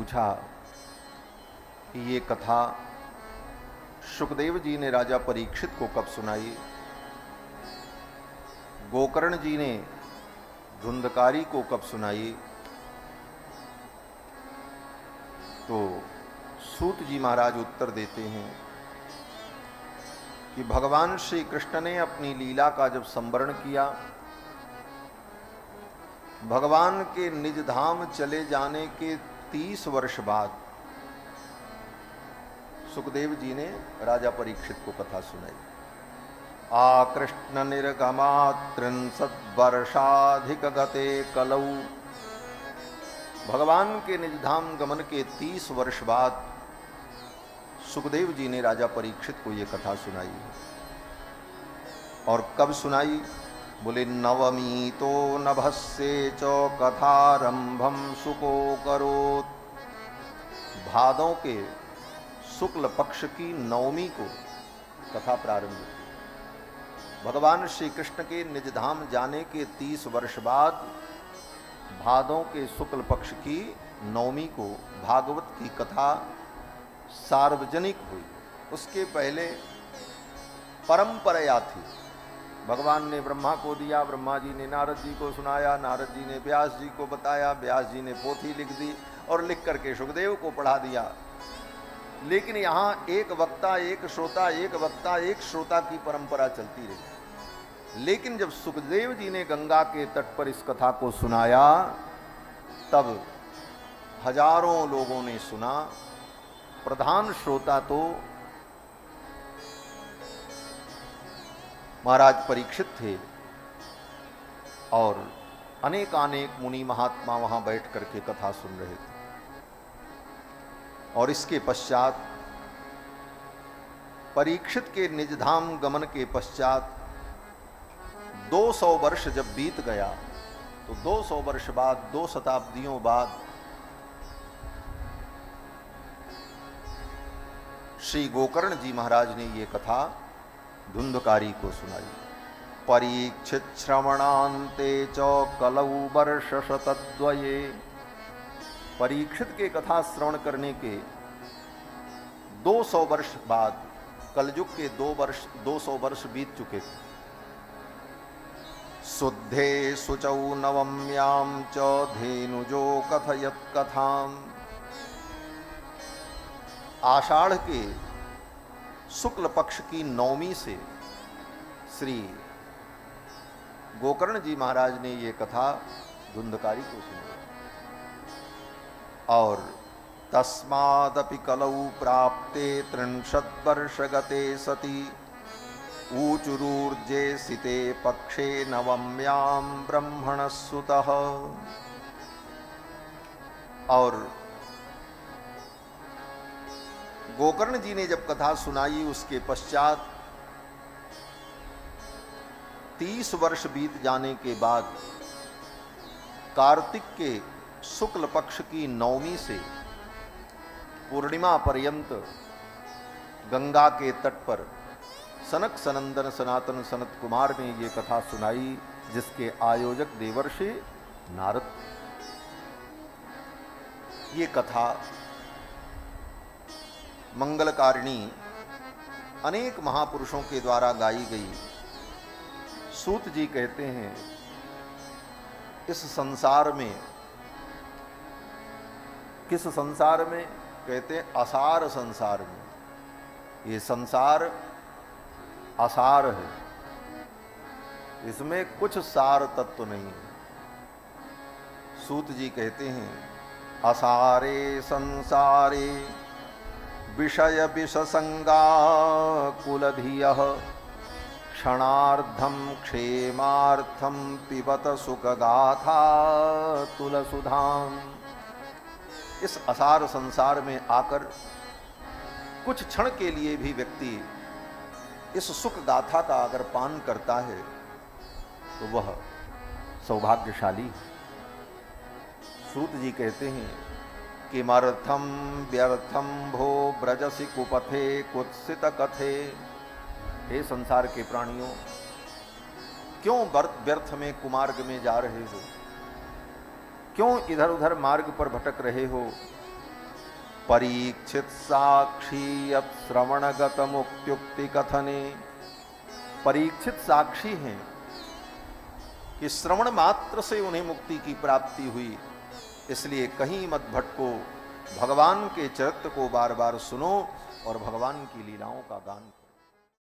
पूछा कि ये कथा सुखदेव जी ने राजा परीक्षित को कब सुनाई। गोकर्ण जी ने धुंधकारी को कब सुनाई। तो सूत जी महाराज उत्तर देते हैं कि भगवान श्री कृष्ण ने अपनी लीला का जब संवरण किया, भगवान के निज धाम चले जाने के 30 वर्ष बाद सुखदेव जी ने राजा परीक्षित को कथा सुनाई। आकृष्ण निर्गमात्रिंशत् वर्षाधिक गते कलौ। भगवान के निज धाम गमन के 30 वर्ष बाद सुखदेव जी ने राजा परीक्षित को ये कथा सुनाई। और कब सुनाई? बोले नवमी तो नभस्ये च कथारंभम सुको करोत्। भादों के शुक्ल पक्ष की नवमी को कथा प्रारंभ हुई। भगवान श्री कृष्ण के निज धाम जाने के 30 वर्ष बाद भादों के शुक्ल पक्ष की नवमी को भागवत की कथा सार्वजनिक हुई। उसके पहले परंपरा थी। भगवान ने ब्रह्मा को दिया, ब्रह्मा जी ने नारद जी को सुनाया, नारद जी ने व्यास जी को बताया, व्यास जी ने पोथी लिख दी और लिख करके सुखदेव को पढ़ा दिया। लेकिन यहाँ एक वक्ता एक श्रोता, एक वक्ता एक श्रोता की परंपरा चलती रही। लेकिन जब सुखदेव जी ने गंगा के तट पर इस कथा को सुनाया, तब हजारों लोगों ने सुना। प्रधान श्रोता तो महाराज परीक्षित थे और अनेकानेक मुनि महात्मा वहां बैठ करके कथा सुन रहे थे। और इसके पश्चात परीक्षित के निज धाम गमन के पश्चात 200 वर्ष जब बीत गया, तो 200 वर्ष बाद, 2 शताब्दियों बाद श्री गोकर्ण जी महाराज ने ये कथा धुंधकारी को सुनाई। परीक्षित श्रवणान्ते च कलौ वर्ष शतद्वये। परीक्षित के कथा श्रवण करने के 200 वर्ष बाद, कलयुग के 200 वर्ष बीत चुके थे। शुद्धे शुचौ नवम्यां च धेनुजो कथयत कथाम। आषाढ़ के शुक्ल पक्ष की नवमी से श्री गोकर्ण जी महाराज ने ये कथा धुंधकारी को सुनाई। और तस्मादपि कलौ प्राप्ते 30 वर्ष गते सति ऊचुरूर्जे सिते पक्षे नवम्यां ब्रह्मण सुतः। और गोकर्ण जी ने जब कथा सुनाई, उसके पश्चात 30 वर्ष बीत जाने के बाद कार्तिक के शुक्ल पक्ष की नवमी से पूर्णिमा पर्यंत गंगा के तट पर सनक सनंदन सनातन सनत कुमार ने ये कथा सुनाई, जिसके आयोजक देवर्षि नारद। ये कथा मंगलकारिणी अनेक महापुरुषों के द्वारा गाई गई। सूत जी कहते हैं, इस संसार में, किस संसार में? कहते हैं असार संसार में। ये संसार असार है, इसमें कुछ सार तत्व नहीं है। सूत जी कहते हैं, असारे संसारे विषय विषसंगा कुलधियः क्षणार्धम क्षेमार्थम पिबत सुखगाथा तुलसुधाम। इस असार संसार में आकर कुछ क्षण के लिए भी व्यक्ति इस सुख गाथा का अगर पान करता है तो वह सौभाग्यशाली है। सूत जी कहते हैं, किमर्थम व्यर्थम भो ब्रजसि कुपथे कुत्सित कथे। हे संसार के प्राणियों, क्यों व्यर्थ में कुमार्ग में जा रहे हो? क्यों इधर उधर मार्ग पर भटक रहे हो? परीक्षित साक्षी यत् श्रवणगत मुक्त्युक्ति कथने। परीक्षित साक्षी हैं कि श्रवण मात्र से उन्हें मुक्ति की प्राप्ति हुई, इसलिए कहीं मत भटको, भगवान के चरित्र को बार बार सुनो और भगवान की लीलाओं का गान करो।